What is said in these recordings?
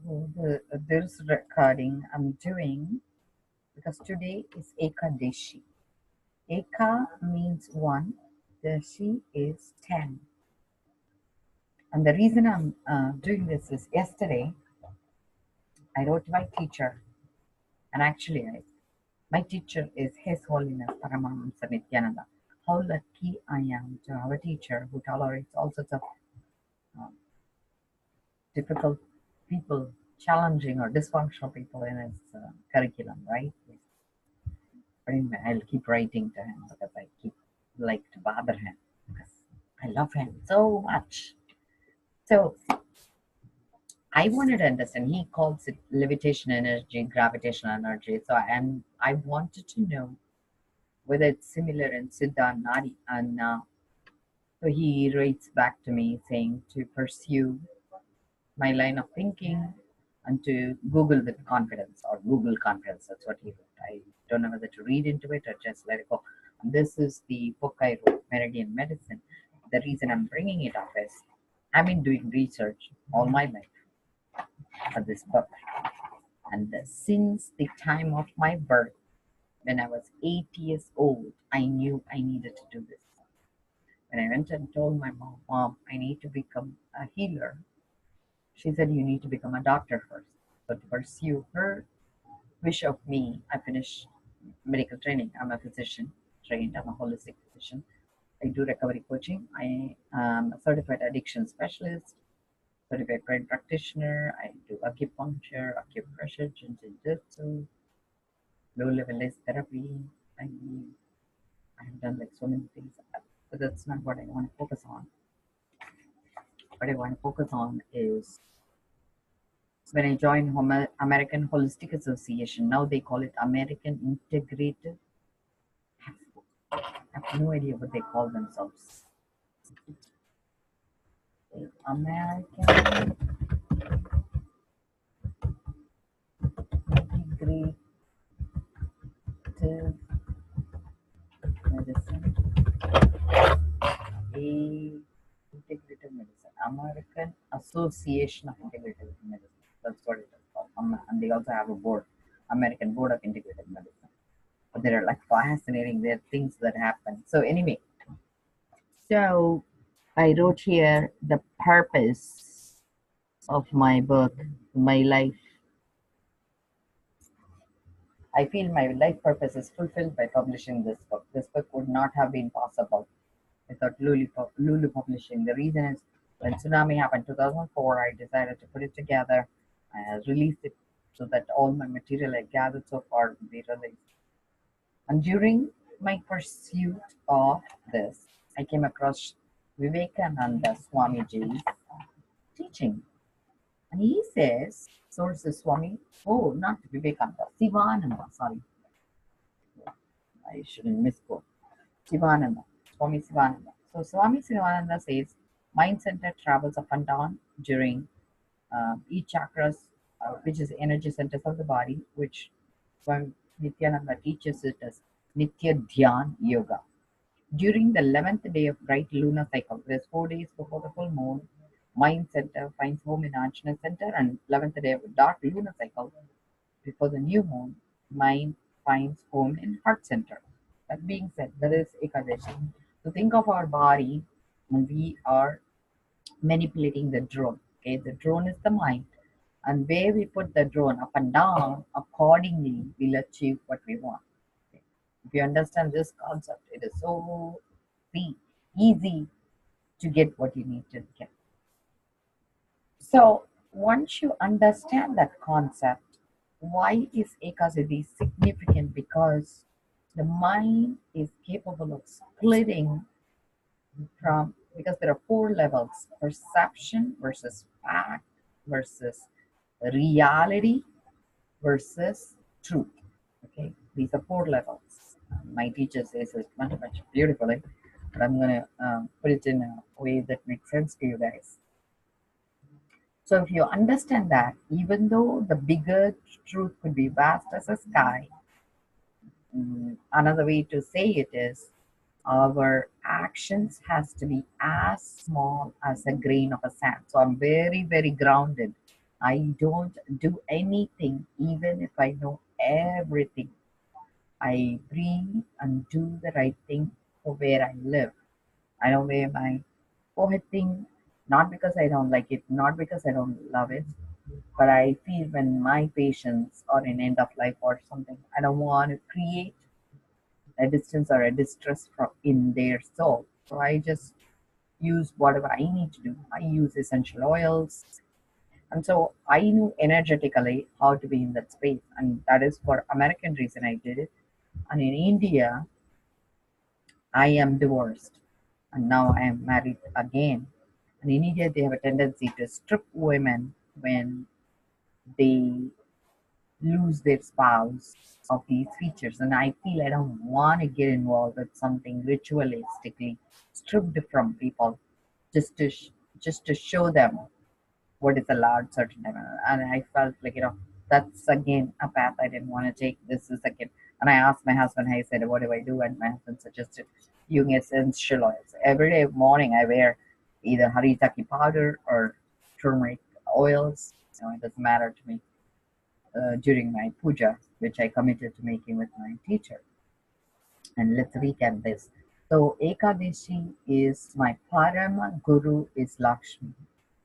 So this recording I'm doing because today is Ekadasi. Eka means one, Dashi is 10. And the reason I'm doing this is yesterday I wrote to my teacher, and actually my teacher is His Holiness Paramahamsa Nithyananda. How lucky I am to have a teacher who tolerates all sorts of uh, difficult people, challenging or dysfunctional people in his curriculum, right? But anyway, I'll keep writing to him because I keep like to bother him because I love him so much. So I wanted to understand. He calls it levitation energy, gravitational energy. So I wanted to know whether it's similar in Siddha and Nadi. And so he writes back to me saying to pursue my line of thinking and to Google with confidence or Google confidence. That's what he wrote. I don't know whether to read into it or just let it go. And this is the book I wrote, Meridian Medicine. The reason I'm bringing it up is I've been doing research all my life for this book. And since the time of my birth, when I was 8 years old, I knew I needed to do this. When I went and told my mom, I need to become a healer, she said, you need to become a doctor first. So to pursue her wish of me, I finished medical training. I'm a physician trained. I'm a holistic physician. I do recovery coaching. I am a certified addiction specialist, certified brain practitioner. I do acupuncture, acupressure, jinjitsu, low level therapy. I, I have done like so many things, but that's not what I want to focus on. What I want to focus on is when I joined American Holistic Association. Now they call it American Integrative. I have no idea what they call themselves. American Integrative Medicine. Integrative Medicine. American Association of Integrative Medicine. That's what it is called. And they also have a board, American Board of Integrative Medicine. But there are like fascinating, there are things that happen. So anyway, so I wrote here the purpose of my book, my life. I feel my life purpose is fulfilled by publishing this book. This book would not have been possible without Lulu publishing. The reason is when tsunami happened 2004, I decided to put it together. I released it so that all my material I gathered so far would be released. And during my pursuit of this, I came across Vivekananda Swamiji's teaching. And he says, source is Swami, oh, not Vivekananda, Sivananda, sorry. I shouldn't misquote. Sivananda, Swami Sivananda. So Swami Sivananda says, mind center travels up and down during each chakras, which is energy centers of the body, which Swami Nithyananda teaches it as Nitya Dhyan Yoga. During the 11th day of bright lunar cycle, that is 4 days before the full moon, mind center finds home in Ajna center, and 11th day of dark lunar cycle, before the new moon, mind finds home in heart center. That being said, that is Ekadasi. So think of our body and we are manipulating the drone. Okay, the drone is the mind. And where we put the drone up and down, accordingly, we'll achieve what we want. Okay. If you understand this concept, it is so easy to get what you need to get. So once you understand that concept, why is Ekadasi significant? Because the mind is capable of splitting from, because there are four levels: perception versus fact versus reality versus truth. Okay, these are four levels. My teacher says it much beautifully, but I'm going to put it in a way that makes sense to you guys. So if you understand that, even though the bigger truth could be vast as a sky, another way to say it is our actions has to be as small as a grain of a sand. So I'm very, very grounded I don't do anything, even if I know everything. I breathe and do the right thing for where I live. I don't wear my forehead thing, not because I don't like it, not because I don't love it, but I feel when my patients are in end of life or something, I don't want to create a distance or a distress from in their soul. So I just use whatever I need to do. I use essential oils. And so I knew energetically how to be in that space. And that is for American reason I did it. And in India, I am divorced. And now I am married again. And in India, they have a tendency to strip women when they lose their spouse of these features. And I feel I don't want to get involved with something ritualistically stripped from people just to just to show them what is allowed certain time. And I felt like, that's again a path I didn't want to take. This is again, and I asked my husband, I said, what do I do? And my husband suggested using essential oils. Every day morning I wear either haritaki powder or turmeric oils. It doesn't matter to me. During my puja, which I committed to making with my teacher. And let's recap this. So Ekadasi is my Parama Guru is Lakshmi.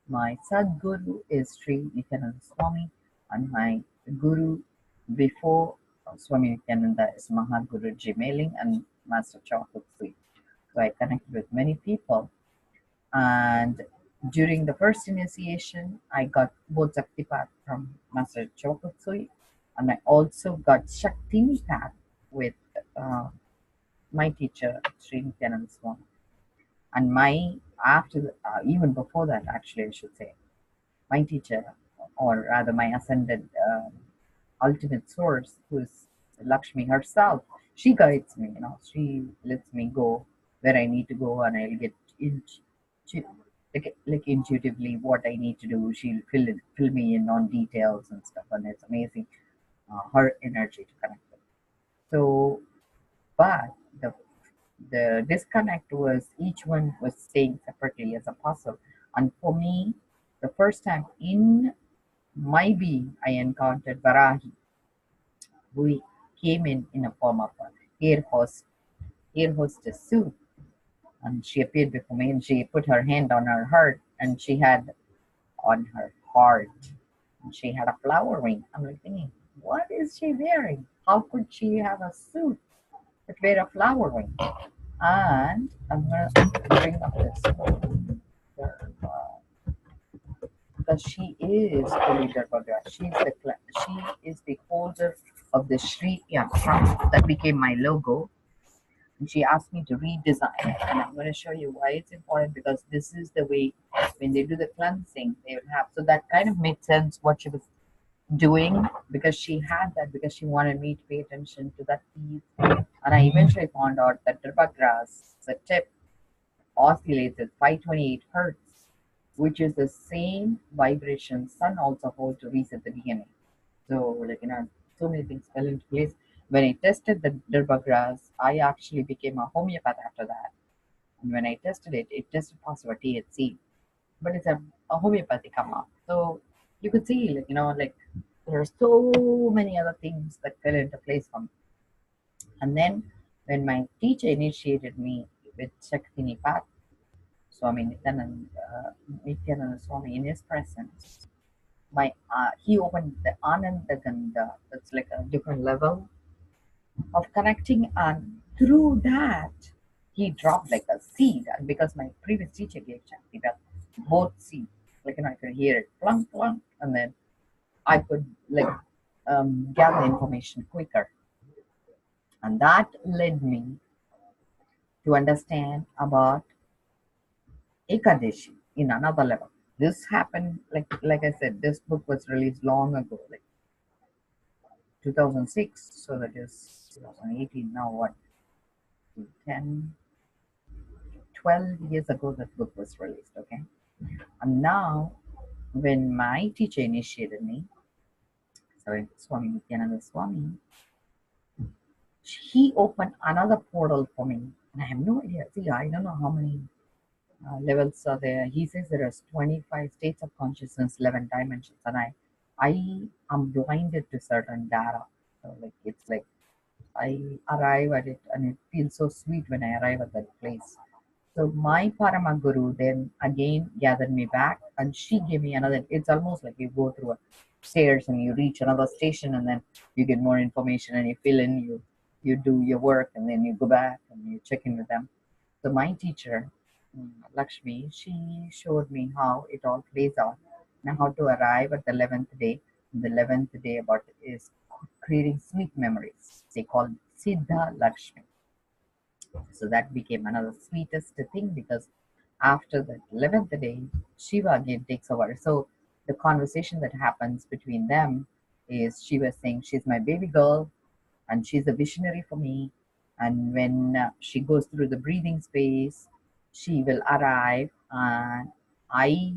My Sadguru is Sri Nithyananda Swami, and my Guru before Swami Nithyananda is Mahaguru Jimeling and Master Chokutsu. So I connected with many people, and during the first initiation, I got both Shaktipat from Master Chokutsui, and I also got Shaktinipat with uh, my teacher, Sri Nityananda Swami. And my, even before that, actually, I should say, my teacher, or rather my ascended ultimate source, who is Lakshmi herself, she guides me, she lets me go where I need to go, and I'll get into like intuitively what I need to do. She'll fill me in on details and stuff, and it's amazing her energy to connect with. So, but the disconnect was each one was staying separately as a puzzle, and for me, the first time in my being, I encountered Varahi, who came in a form of a air hostess suit, and she appeared before me, and she put her hand on her heart, and she had on her heart, and she had a flower ring. I'm like thinking, what is she wearing? How could she have a suit that wear a flower ring? And I'm gonna bring up this because she is Holy Darbaga. She is the holder of the Sri Yakra that became my logo. And she asked me to redesign it. And I'm going to show you why it's important, because this is the way when they do the cleansing, they will have. So that kind of made sense what she was doing, because she had that, because she wanted me to pay attention to that piece. And I eventually found out that Durba grass, the tip, oscillates at 528 hertz, which is the same vibration sun also holds to reset the DNA. So, so many things fell into place. When I tested the Durba grass, I actually became a homeopath after that. And when I tested it, it tested positive for THC, but it's a homeopathic amount. So you could see, there are so many other things that fell into place for me. And then when my teacher initiated me with Shakti Path, Swami Nityananda Swami in his presence, he opened the Ananda Ganda. That's like a different level of connecting, and through that he dropped like a seed. And because my previous teacher gave Shakti that both seeds, I could hear it plunk plunk, and then I could gather information quicker, and that led me to understand about Ekadashi in another level. This happened, like I said, this book was released long ago, like 2006. So that is 2018. Now what? 10, 12 years ago that book was released. Okay, and now when my teacher initiated me, sorry, Swami Nityananda Swami, he opened another portal for me, and I have no idea. See, I don't know how many levels are there. He says there are 25 states of consciousness, 11 dimensions, and I am blinded to certain data. So like it's like I arrive at it, and it feels so sweet when I arrive at that place. So my Parama Guru then again gathered me back, and she gave me another. It's almost like you go through a stairs and you reach another station, and then you get more information and you fill in, you do your work, and then you go back and you check in with them. So my teacher, Lakshmi, she showed me how it all plays out and how to arrive at the 11th day. The 11th day about is creating sweet memories. They call it Siddha Lakshmi. So that became another sweetest thing because after the 11th day, Shiva again takes over. So the conversation that happens between them is Shiva saying, she's my baby girl and she's a visionary for me. And when she goes through the breathing space, she will arrive and I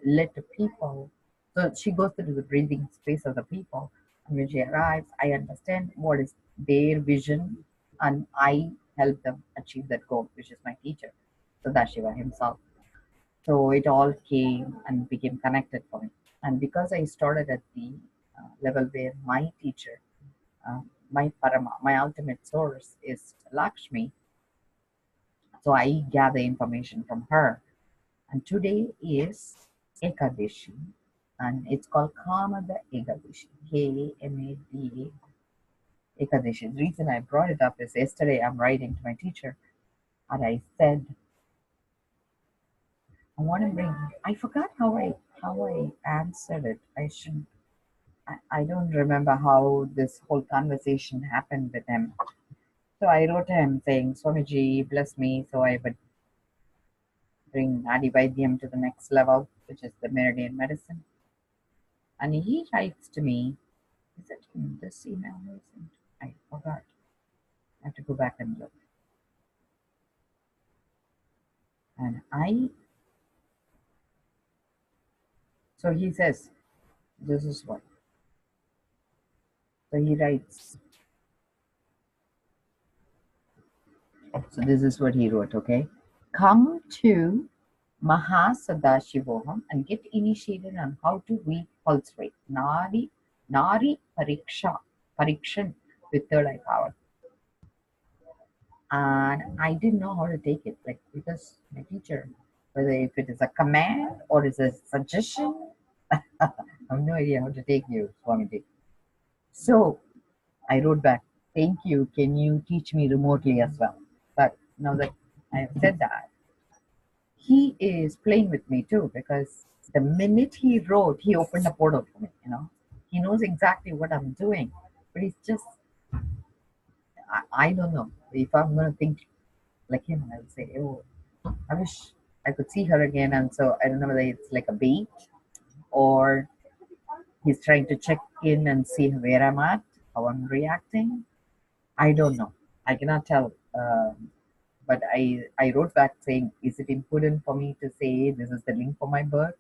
let the people. So she goes through the breathing space of the people. And when she arrives, I understand what is their vision and I help them achieve that goal, which is my teacher, Sadashiva himself. So it all came and became connected for me. And because I started at the level where my teacher, my Parama, my ultimate source is Lakshmi, so I gather information from her. And today is Ekadasi, and it's called Kamada Ekadasi, Kamada Ekadasi. The reason I brought it up is yesterday I'm writing to my teacher, and I said I want to bring. I forgot how I answered it. I should. I don't remember how this whole conversation happened with him. So I wrote him saying, Swamiji, bless me so I would bring Nadi Vaidyam to the next level, which is the Meridian medicine. And he writes to me, is it in this email? I forgot. I have to go back and look. And so he says, this is what. So he writes, so this is what he wrote, okay? Come to Mahasadashivoham and get initiated on how to read pulse rate. Nari Parikshan with third eye power. And I didn't know how to take it, like because my teacher, whether if it is a command or is a suggestion, I have no idea how to take you, Swamiji. So I wrote back, thank you. Can you teach me remotely as well? But now that I have said that, he is playing with me too because the minute he wrote, he opened a portal for me. He knows exactly what I'm doing, but he's just I don't know if I'm gonna think like him. I would say, oh, I wish I could see her again, and so I don't know whether it's like a bait or he's trying to check in and see where I'm at, how I'm reacting. I don't know. I cannot tell. But I wrote back saying, is it important for me to say this is the link for my birth?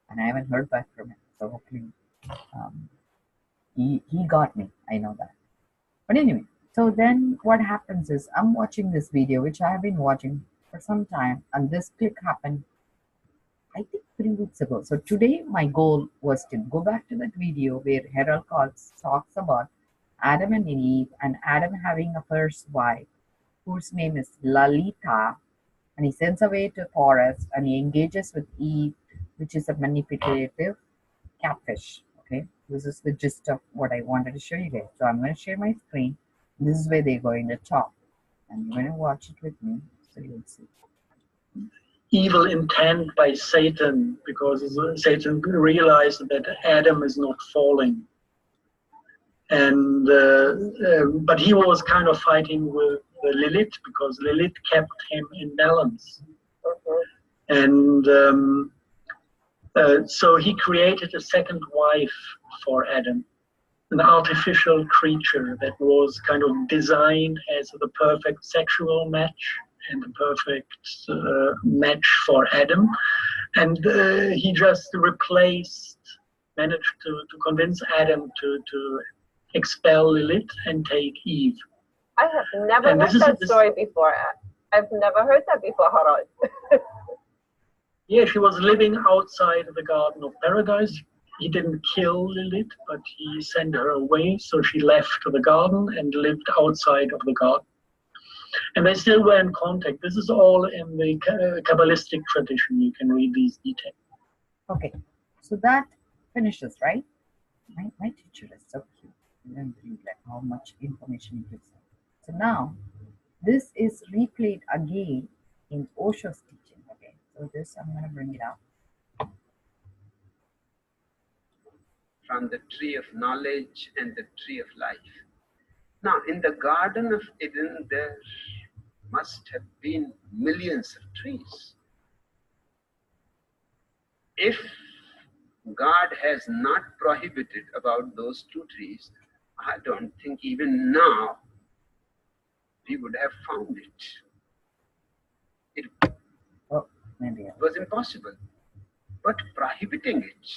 And I haven't heard back from him. So hopefully he got me. I know that. But anyway, so then what happens is I'm watching this video, which I have been watching for some time, and this click happened, I think 3 weeks ago. So today my goal was to go back to that video where Harold Katz talks about Adam and Eve and Adam having a first wife whose name is Lalita, and he sends away to forest and he engages with Eve, which is a manipulative catfish. Okay, this is the gist of what I wanted to show you guys. So I'm going to share my screen. This is where they're going to talk, and you're going to watch it with me, so you'll see. Evil intent by Satan, because Satan realized that Adam is not falling, and but he was kind of fighting with Lilith because Lilith kept him in balance, and so he created a second wife for Adam, an artificial creature that was kind of designed as the perfect sexual match and the perfect match for Adam, and he just managed to convince Adam to expel Lilith and take Eve. I have never heard that story before. I've never heard that before, Harald. Yeah, she was living outside the Garden of Paradise. He didn't kill Lilith, but he sent her away. So she left the garden and lived outside of the garden. And they still were in contact. This is all in the Kabbalistic tradition. You can read these details. Okay, so that finishes, right? My teacher is so cute. You don't believe like how much information he gives. So now this is replayed again in Osho's teaching. Okay, so this I'm going to bring it up. From the tree of knowledge and the tree of life. Now, in the Garden of Eden, there must have been millions of trees. If God has not prohibited about those two trees, I don't think even now we would have found it. It was impossible. But prohibiting it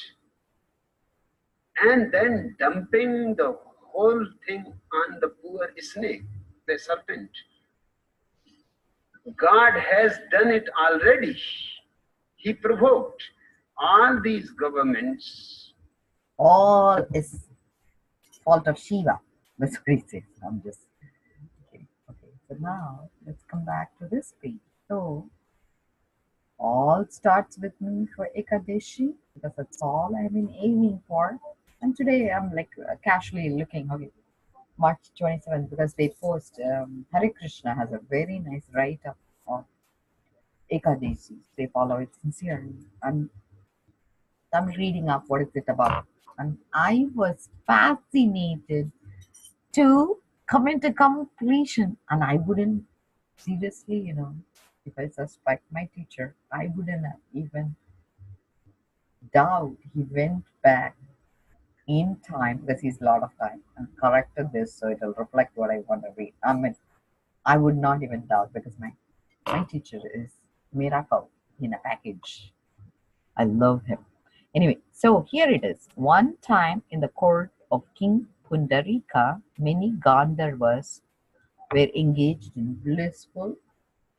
and then dumping the whole thing on the poor snake, the serpent. God has done it already. He provoked all these governments. All is fault of Shiva. That's what he says. I'm just okay. Okay. So now let's come back to this page. So all starts with me for Ekadasi because that's all I've been aiming for. And today I'm like casually looking. Okay, March 27th because they post Hare Krishna has a very nice write-up of Ekadasi. They follow it sincerely. And I'm reading up what is it about. And I was fascinated to come into completion. And I wouldn't, seriously, you know, if I suspect my teacher, I wouldn't have even doubt he went back in time because he's a lot of time and corrected this so it'll reflect what I want to read. I mean, I would not even doubt because my teacher is miracle in a package. I love him. Anyway, so here it is. One time in the court of King Pundarika, many Gandharvas were engaged in blissful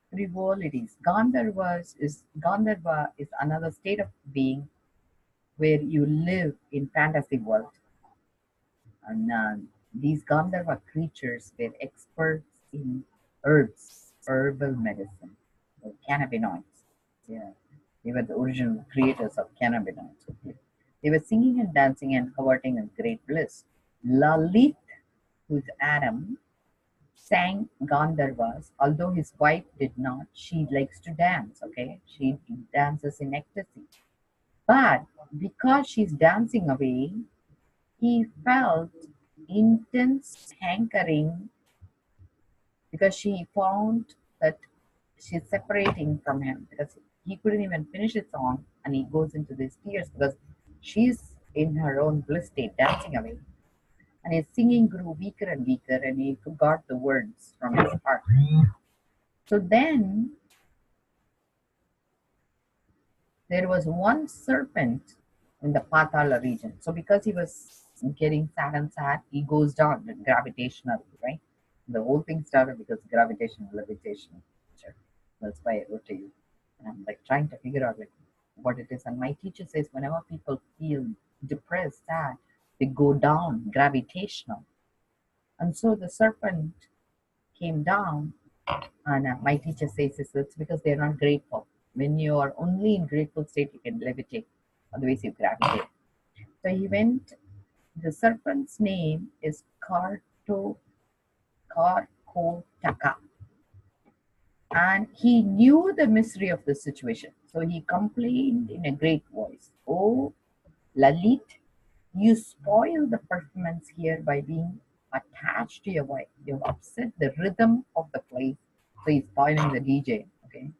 frivolities. Gandharva is another state of being where you live in fantasy world. And these Gandharva creatures were experts in herbs, herbal medicine, or cannabinoids. Yeah, they were the original creators of cannabinoids. Okay. They were singing and dancing and courting in great bliss. Lalit, who's Adam, sang Gandharvas, although his wife did not. She likes to dance, okay? She dances in ecstasy. But because she's dancing away, he felt intense hankering because she found that she's separating from him because he couldn't even finish his song and he goes into these tears because she's in her own bliss state dancing away. And his singing grew weaker and weaker and he forgot the words from his heart. So then there was one serpent in the Patala region. So because he was getting sad and sad, he goes down gravitational, right? The whole thing started because gravitational levitation. Sure. That's why I wrote to you. And I'm like trying to figure out like what it is. And my teacher says whenever people feel depressed, sad, they go down gravitational. And so the serpent came down, and my teacher says it's because they're not grateful. When you are only in grateful state, you can levitate. Otherwise, you gravitate. So he went. The serpent's name is Karkotaka, and he knew the misery of the situation. So he complained in a great voice, "Oh, Lalit, you spoil the performance here by being attached to your wife. You've upset the rhythm of the place." So he's spoiling the DJ. Okay.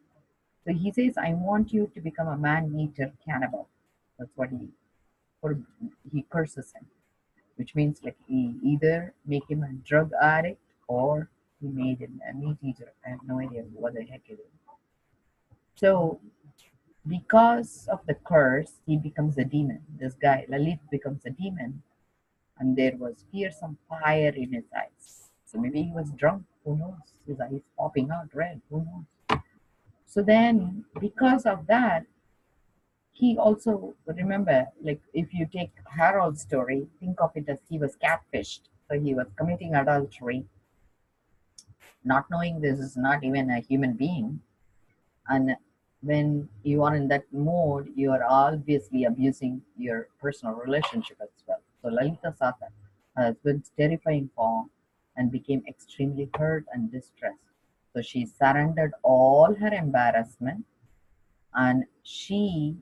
So he says, "I want you to become a man-eater cannibal." That's what he curses him, which means like he either make him a drug addict or he made him a meat eater. I have no idea what the heck it is. So because of the curse, he becomes a demon. This guy, Lalit, becomes a demon, and there was fearsome fire in his eyes. So maybe he was drunk, who knows? His eyes popping out red, who knows? So then, because of that, he also, remember, like if you take Harold's story, think of it as he was catfished. So he was committing adultery, not knowing this is not even a human being. And when you are in that mode, you are obviously abusing your personal relationship as well. So Lalita saw that her husband's terrifying form and became extremely hurt and distressed. So she surrendered all her embarrassment, and she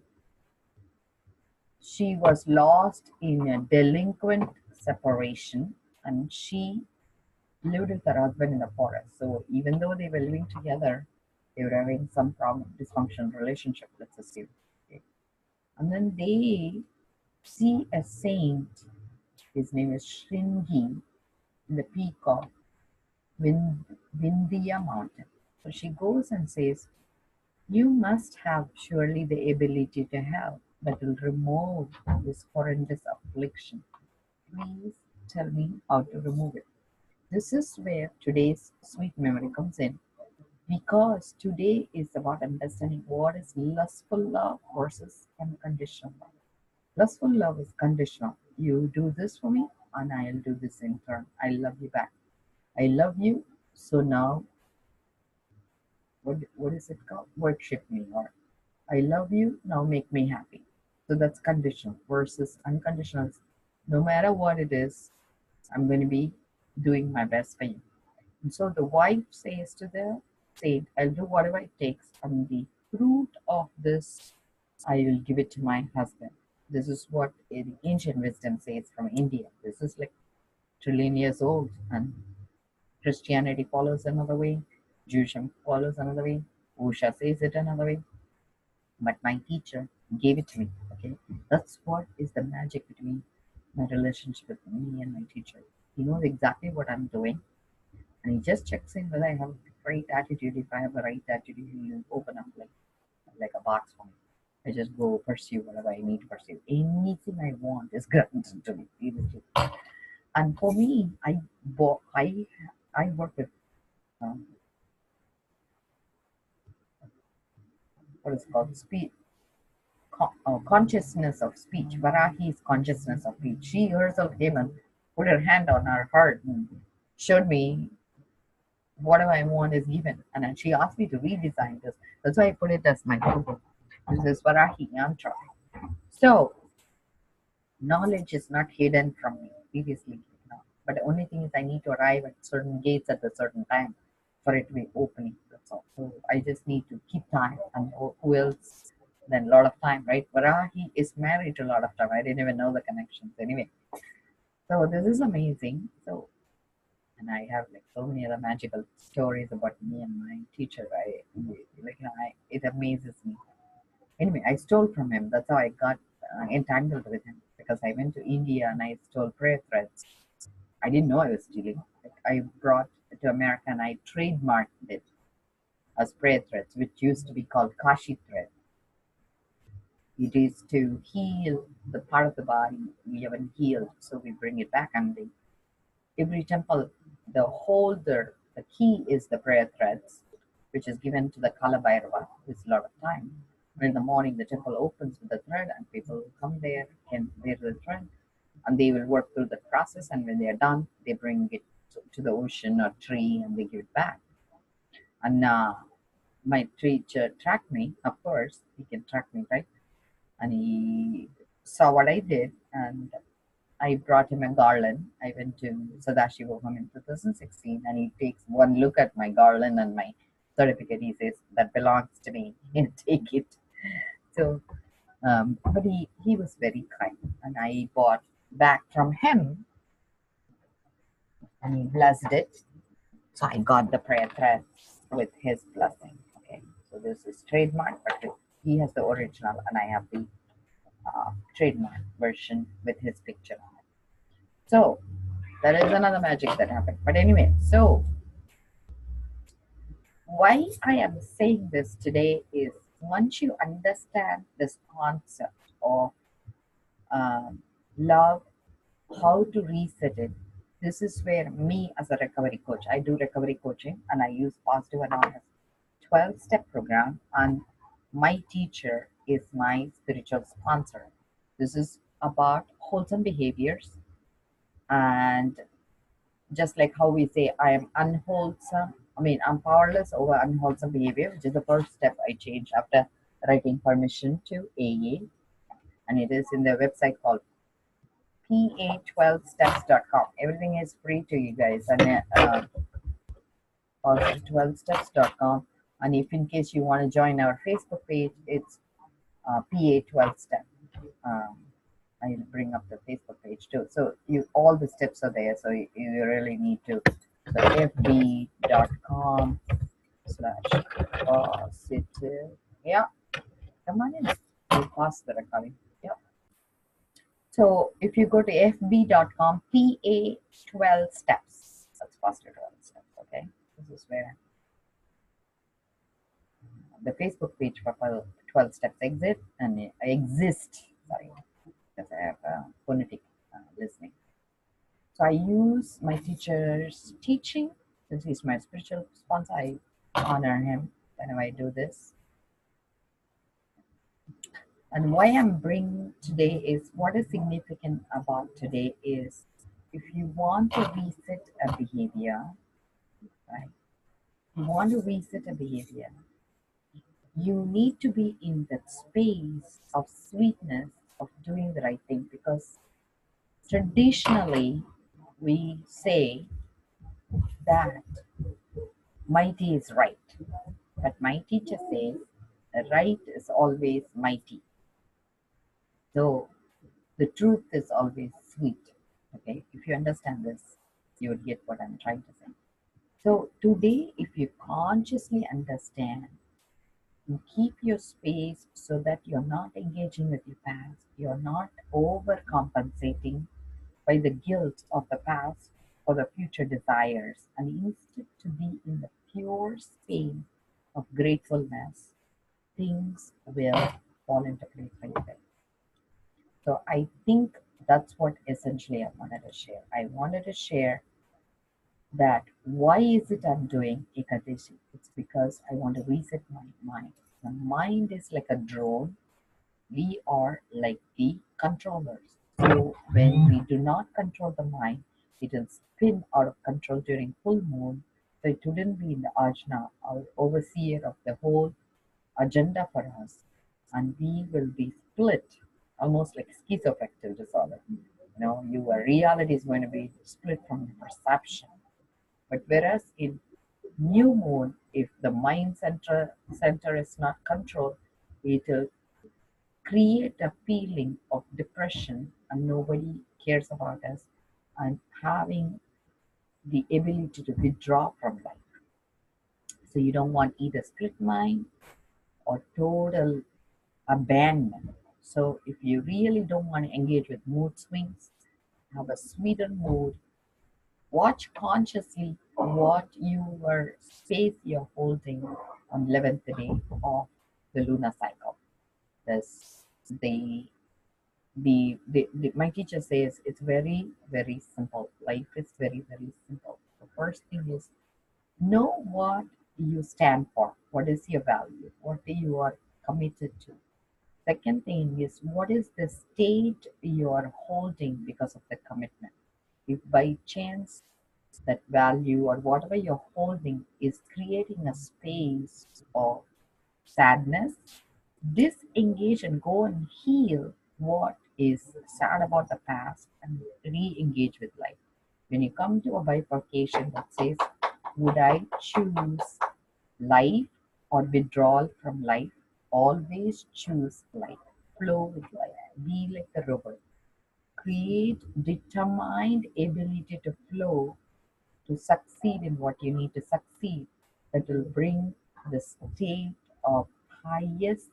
was lost in a delinquent separation, and she lived with her husband in the forest. So even though they were living together, they were having some problem, dysfunctional relationship, let's assume. Okay. And then they see a saint, his name is Shringi, in the peak of Vindhya mountain. So she goes and says, you must have surely the ability to help that will remove this horrendous affliction. Please tell me how to remove it. This is where today's sweet memory comes in, because today is about understanding what is lustful love versus unconditional love. Lustful love is conditional. You do this for me, and I'll do this in turn. I love you back. I love you, so now what is it called? Worship me, or I love you, now make me happy. So that's conditional versus unconditional. No matter what it is, I'm going to be doing my best for you. And so the wife says to the saint, I'll do whatever it takes, and the fruit of this, I will give it to my husband. This is what the ancient wisdom says from India. This is like trillion years old, and Christianity follows another way, Judaism follows another way, Usha says it another way, but my teacher gave it to me. Okay, that's what is the magic between my relationship with me and my teacher. He knows exactly what I'm doing, and he just checks in whether I have a right attitude. If I have the right attitude, he'll open up like a box for me. I just go pursue whatever I need to pursue. Anything I want is granted to me. Seriously. And for me, I work with um, what is called speech, consciousness of speech. Varahi is consciousness of speech. She herself came and put her hand on her heart and showed me whatever I want is given. And then she asked me to redesign this. That's why I put it as my logo. This is Varahi Yantra. So knowledge is not hidden from me, previously. No. But the only thing is I need to arrive at certain gates at a certain time for it to be opening. That's all. So I just need to keep time. And who else? Then a lot of time, right? Varahi is married to a lot of time. I didn't even know the connections. Anyway, so this is amazing. So, and I have like so many other magical stories about me and my teacher. It amazes me. Anyway, I stole from him. That's how I got entangled with him, because I went to India and I stole prayer threads. I didn't know I was stealing. Like, I brought it to America and I trademarked it as prayer threads, which used to be called Kashi thread. It is to heal the part of the body we haven't healed, so we bring it back. And every temple, the holder, the key is the prayer threads, which is given to the Kala Bhairava. It's a lot of time. In the morning, the temple opens with the thread, and people come there, can bear the thread, and they will work through the process. And when they are done, they bring it to the ocean or tree, and they give it back. And my teacher tracked me. Of course, he can track me, right? And he saw what I did, and I brought him a garland. I went to Sadashiva Home in 2016, and he takes one look at my garland and my certificate. He says, that belongs to me. Take it. So, but he was very kind, and I bought back from him, and he blessed it. So I got the prayer thread with his blessing. Okay, so this is trademark, but he has the original, and I have the trademark version with his picture on it. So that is another magic that happened. But anyway, so why I am saying this today is, once you understand this concept of love, how to reset it, this is where me as a recovery coach, I do recovery coaching, and I use Positive Anonymous 12-step program, and my teacher is my spiritual sponsor. This is about wholesome behaviors, and just like how we say I am unwholesome, I'm powerless over unwholesome behavior, which is the first step I changed after writing permission to AA, and it is in the website called pa12steps.com. Everything is free to you guys, and also 12steps.com. And if in case you want to join our Facebook page, it's PA12step. Um, I'll bring up the Facebook page too. So all the steps are there. So you really need to. So fb.com/positive. Yeah, come on in. We'll pause the recording. Yeah. So if you go to fb.com, PA12 steps. That's positive 12 steps. Okay. This is where the Facebook page for 12 steps exist. Sorry, because I have phonetic listening. So I use my teacher's teaching, since he's my spiritual sponsor. I honor him whenever I do this. And why I'm bringing today is, what is significant about today is, if you want to reset a behavior, right? You want to reset a behavior, you need to be in that space of sweetness, of doing the right thing, because traditionally we say that mighty is right, but my teacher says right is always mighty. So the truth is always sweet. Okay, if you understand this, you would get what I'm trying to say. So today, if you consciously understand, you keep your space so that you're not engaging with your past, you're not overcompensating by the guilt of the past or the future desires, and instead to be in the pure space of gratefulness, things will fall into place for you. So I think that's what essentially I wanted to share. I wanted to share that why is it I'm doing Ekadasi? It's because I want to reset my mind. The mind is like a drone. We are like the controllers. So when we do not control the mind, it will spin out of control during full moon. So it wouldn't be in the ajna, our overseer of the whole agenda for us. And we will be split, almost like schizoaffective disorder. Your reality is going to be split from your perception. But whereas in new moon, if the mind center is not controlled, it will create a feeling of depression, and nobody cares about us, and having the ability to withdraw from life. So you don't want either split mind or total abandonment. So if you really don't want to engage with mood swings, have a sweeter mood, watch consciously what your space you're holding on 11th day of the lunar cycle. This my teacher says it's very, very simple. Life is very, very simple. The first thing is, know what you stand for. What is your value? What you are committed to? Second thing is, what is the state you are holding because of the commitment? If by chance that value or whatever you're holding is creating a space of sadness, disengage and go and heal what is sad about the past and re-engage with life. When you come to a bifurcation that says, would I choose life or withdrawal from life? Always choose life. Flow with life. Be like the river. Create determined ability to flow, to succeed in what you need to succeed, that will bring the state of highest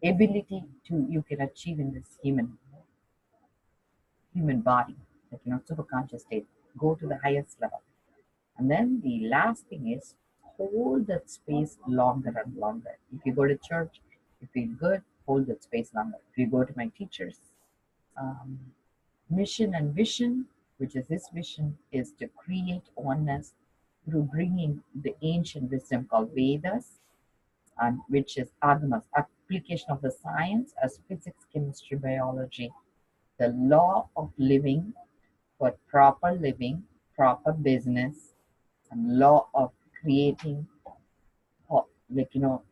ability to you can achieve in this human body, that super conscious state. Go to the highest level. And then the last thing is, hold that space longer and longer. If you go to church, you feel good, hold that space longer. If you go to my teacher's mission and vision, which is his vision, is to create oneness through bringing the ancient wisdom called Vedas, and which is Agamas, application of the science as physics, chemistry, biology. The law of living for proper living, proper business, and law of creating,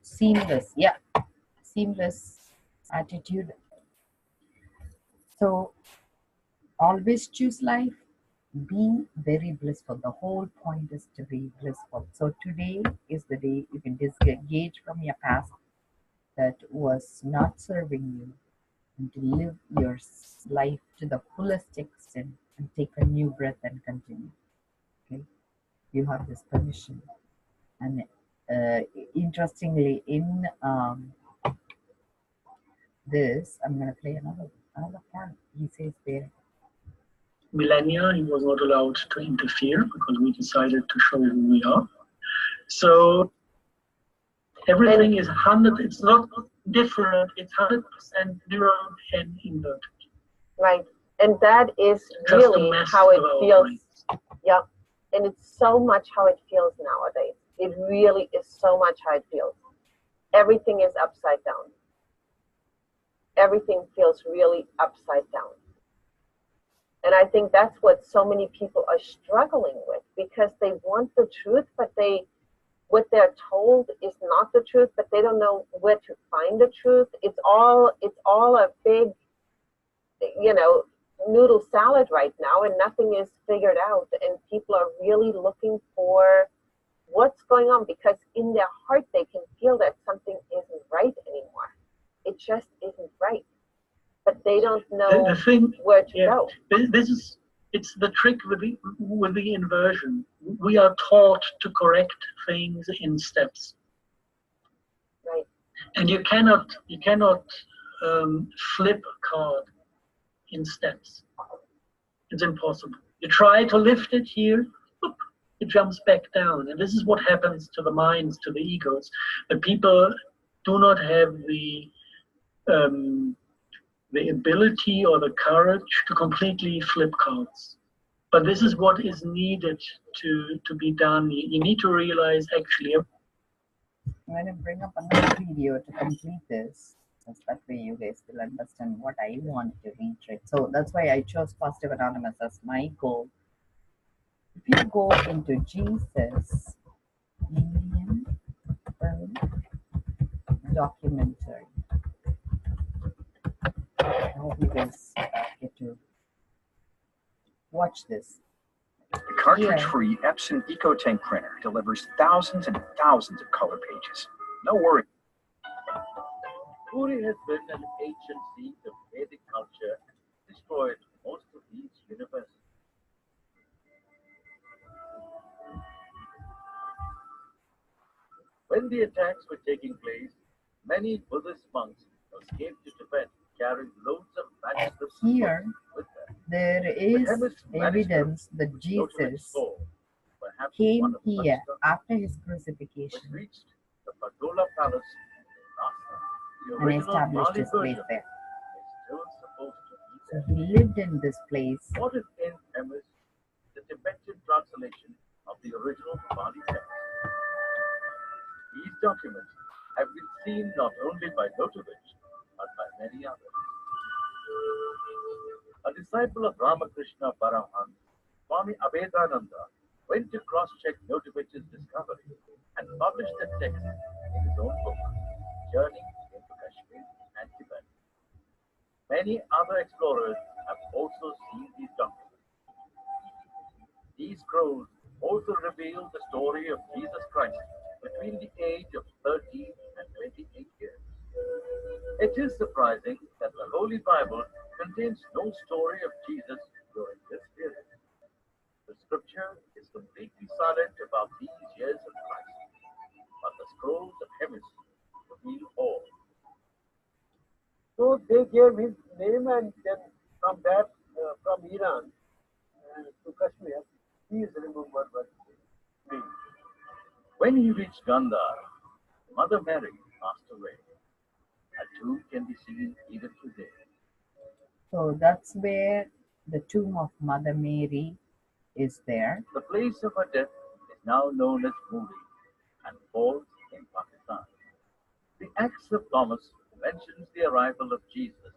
seamless, seamless attitude. So always choose life, be very blissful. The whole point is to be blissful. So today is the day you can disengage from your past that was not serving you and to live your life to the fullest extent and take a new breath and continue. Okay, you have this permission. And interestingly, in this, I'm going to play another part. He says there, millennia, he was not allowed to interfere because we decided to show who we are. So everything is 100, it's not different, it's 100% mirror and inverted. Right. And that is Just really how it feels. Yeah. And it's so much how it feels nowadays. It really is so much how it feels. Everything is upside down. Everything feels really upside down. And I think that's what so many people are struggling with, because they want the truth, but what they're told is not the truth, but they don't know where to find the truth. It's all a big, noodle salad right now, and nothing is figured out. And people are really looking for what's going on, because in their heart they can feel that something isn't right anymore. It just isn't right. But they don't know the thing, where to go. It's the trick with the inversion. We are taught to correct things in steps. Right. And you cannot flip a card in steps. It's impossible. You try to lift it here, whoop, it jumps back down. And this is what happens to the minds, to the egos. That people do not have the ability or the courage to completely flip cards. But this is what is needed to be done. You need to realize, actually. I'm going to bring up another video to complete this. So that way you guys will understand what I want to reiterate. So that's why I chose Positive Anonymous as my goal. If you go into Jesus Indian film documentary, I hope you guys get to watch this. The cartridge-free Epson EcoTank printer delivers thousands and thousands of color pages. No worry. Puri has been an ancient seat of Vedic culture and destroyed most of these universities. When the attacks were taking place, many Buddhist monks escaped to Tibet carrying loads of manuscripts Here, with them. there is evidence that Jesus came here after his crucifixion reached the Pagoda Palace in Lhasa. and established his place there. Is still supposed to be So there. he lived in this place. What is in Emes, the Tibetan translation of the original Pali text? These documents have been seen not only by Notovich, but by many others. A disciple of Ramakrishna Paramahamsa, Swami Abhedananda, went to cross-check Notovich's discovery and published the text in his own book, Journey into Kashmir and Tibet. Many other explorers have also seen these documents. These scrolls also reveal the story of Jesus Christ between the age of 13 and 28 years. It is surprising that the Holy Bible contains no story of Jesus during this period. The scripture is completely silent about these years of Christ, but the scrolls of Hemis reveal all. So they gave his name, and then from Iran to Kashmir, he is remembered by his name. When he reached Gandhar, Mother Mary passed away. Her tomb can be seen even today. So that's where the tomb of Mother Mary is there. The place of her death is now known as Muri and falls in Pakistan. The Acts of Thomas mentions the arrival of Jesus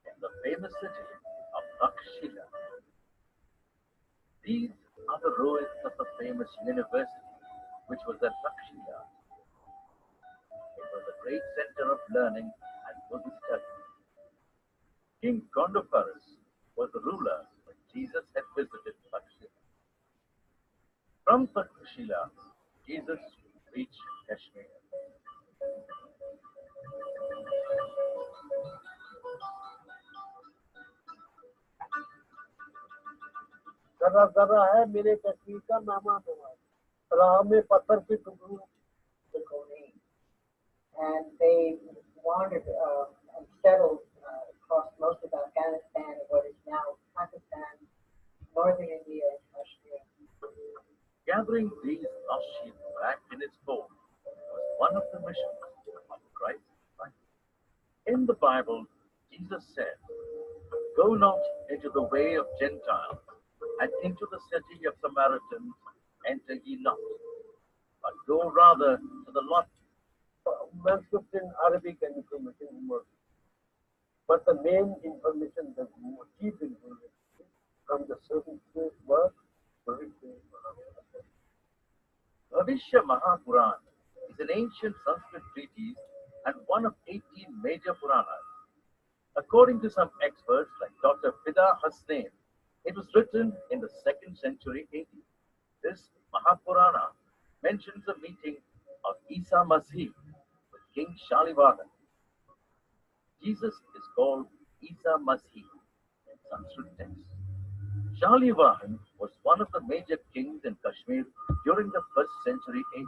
in the famous city of Takshila. These are the ruins of the famous university, which was at Takshila. It was a great center of learning and Buddhist study. King Gondophares was the ruler when Jesus had visited Takshila. From Takshila, Jesus reached Kashmir. जरा जरा है मेरे कश्मीर का नामा तुम्हारा राह में पत्थर के टुकड़ों And they wandered and settled across most of Afghanistan and what is now Pakistan, northern India, and Kashmir. Gathering these lost sheep back in its fold was one of the missions of Christ's life. In the Bible, Jesus said, "Go not into the way of Gentiles, and into the city of Samaritans enter ye not, but go rather to the lost." manuscript in Arabic and information more. But the main information, the chief information from the certain work, Bhavishya Mahapuran is an ancient Sanskrit treatise and one of 18 major Puranas. According to some experts like Dr. Fida Hasnain, it was written in the 2nd century AD. This Mahapurana mentions a meeting of Isa Masih with King Shalivahan. Jesus is called Isa Masih in Sanskrit text. Shalivahan was one of the major kings in Kashmir during the 1st century AD.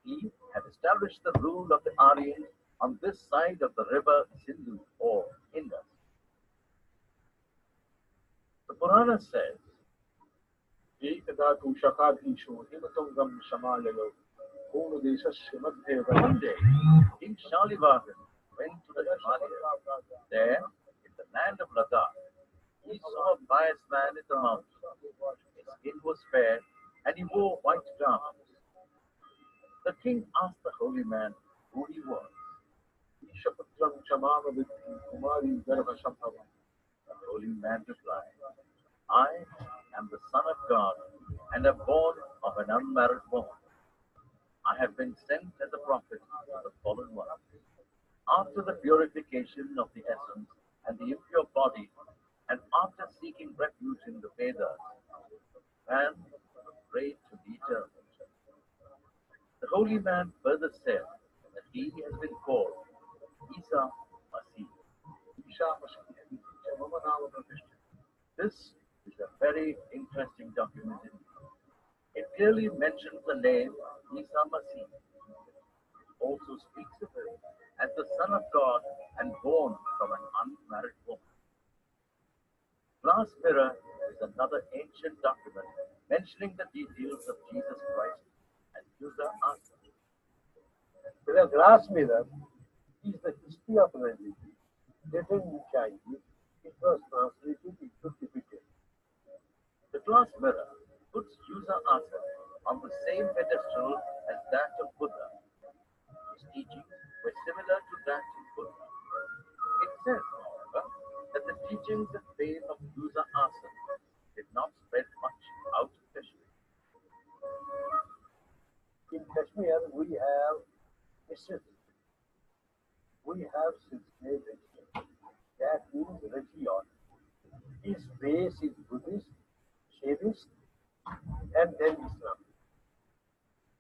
He had established the rule of the Aryans on this side of the river Sindhu or Indus. The Purana says, Ekadasi Shakadisho Himatungam Shamalalo Purnadesasya Madhya one day King Shalivahan went to the Himalayas. There, in the land of Ladakh, he saw a pious man in the mountains. His skin was fair and he wore white garments. The king asked the holy man who he was. Shapatram Shamama with Kumari Garva Shambhava. The holy man replied, "I am the Son of God and am born of an unmarried woman. I have been sent as a prophet to the fallen one. After the purification of the essence and the impure body, and after seeking refuge in the Vedas, man will pray to the eternal." The holy man further said that he has been called Isa Masih. This is a very interesting document. It clearly mentions the name Isa Masih. It also speaks of him as the Son of God and born from an unmarried woman. Glass mirror is another ancient document mentioning the details of Jesus Christ and Yusa Asa. The glass mirror is the history of religion. Written in Chinese, it was translated into Tibetan. The glass mirror puts Yusa Asa on the same pedestal as that of Buddha. His teachings were similar to that of Buddha. It says, however, that the teachings and faith of Yusa Asa did not spread much out of Kashmir. In Kashmir, we have mysticism. We have Silsile religion. That means religion. His base is Buddhist, Shaivist, and then Islam.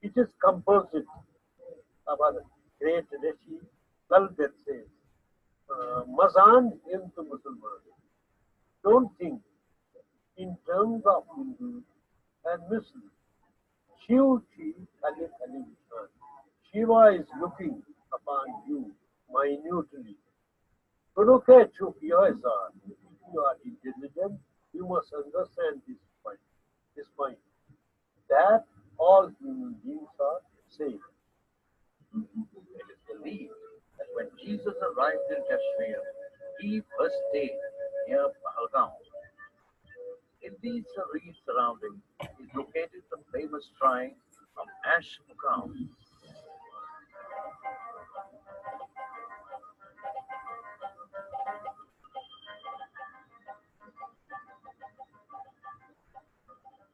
It is composite of a great Rishi Kaldet says, Mazan into Muslims. Don't think in terms of Hindu and Muslim. Shiv Chi Kali Kali Vishwan. Shiva is looking upon you minutely. To look at you, if you are intelligent, you must understand this point. That all human beings are same. It is believed that when Jesus arrived in Kashmir, he first stayed near Pahalgam. In these serene surroundings is located the famous shrine of Ash Mukam.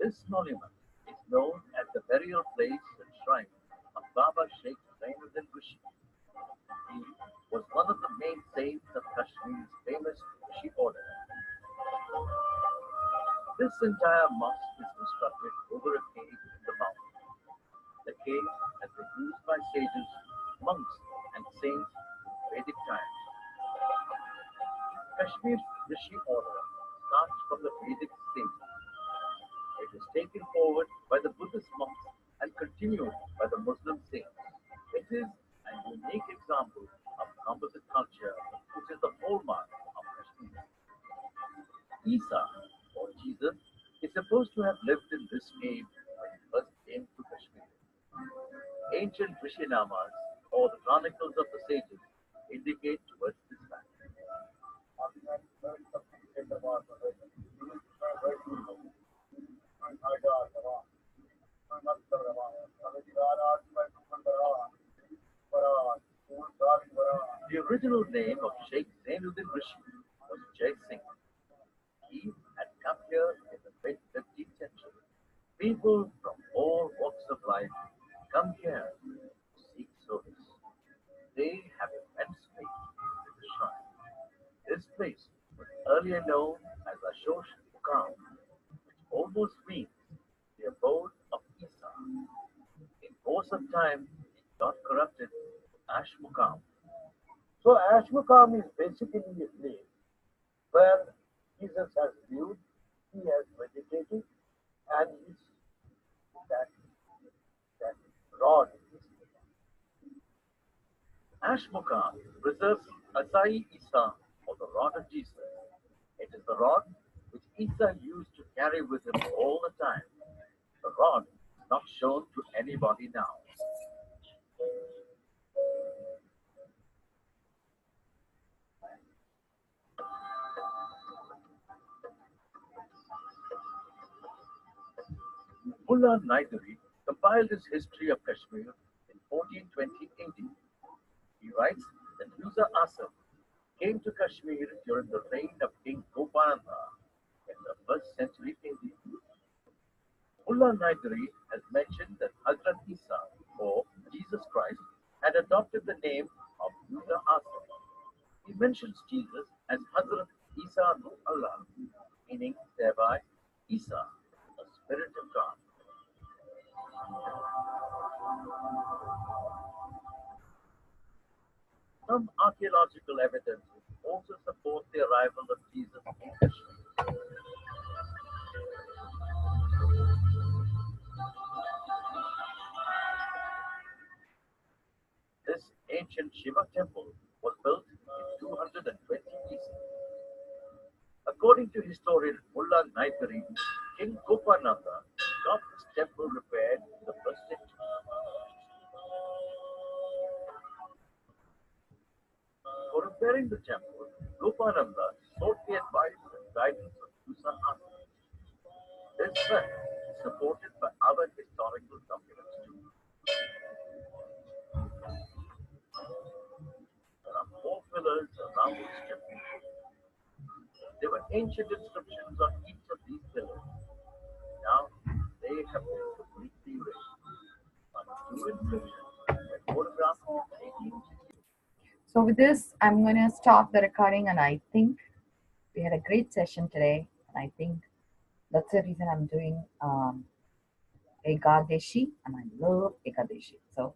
This monument is known as the burial place and shrine of Baba Sheikh Zainuddin Rishi. He was one of the main saints of Kashmir's famous Rishi order. This entire mosque is constructed over a cave in the mountain. The cave has been used by sages, monks, and saints in Vedic times. Kashmir's Rishi order starts from the Vedic sages. It is taken forward by the Buddhist monks and continued by the Muslim saints. It is a unique example of composite culture, which is the hallmark of Kashmir. Isa, or Jesus, is supposed to have lived in this cave when he first came to Kashmir. Ancient Rishinamas, or the chronicles of the sages, indicate towards this fact. The original name of Sheikh Zainuddin Rishi was Jai Singh. He had come here in the mid-15th century. People from all walks of life come here to seek service. They have immense faith in the shrine. This place was earlier known as Ashosh Mukam, which almost means the abode of Isa. In course of time, it got corrupted to Ash Mukam. So Ashmukam is basically a place where Jesus has lived, he has meditated, and his that rod is Ash Mukam preserves Asai Isa, or the rod of Jesus. It is the rod which Isa used to carry with him all the time. The rod is not shown to anybody now. Mullah Naidari compiled his history of Kashmir in 1420 AD. He writes that Mirza Asam came to Kashmir during the reign of King Gopananda in the 1st century AD. Mullah Naidari has mentioned that Hazrat Isa, or Jesus Christ, had adopted the name of Mirza Asam. He mentions Jesus as Hazrat Isa Nur Allah, meaning thereby Isa, a spirit of God. Some archaeological evidence also support the arrival of Jesus in Kashmir. This ancient Shiva temple was built in 220 BC. According to historian Mullah Naidari, King Gopananda got this temple repaired in the 1st century. For repairing the temple, Gopananda sought the advice and guidance of Musa Asam. This fact is supported by other historical documents too. There are 4 pillars around this temple. There were ancient inscriptions on each of these pillars. Now they have been completely erased. But 2 inscriptions were photographed in 1860. So with this, I'm going to stop the recording, and I think we had a great session today, and I think that's the reason I'm doing Ekadasi, and I love Ekadasi. So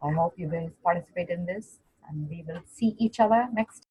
I hope you guys participate in this, and we will see each other next time.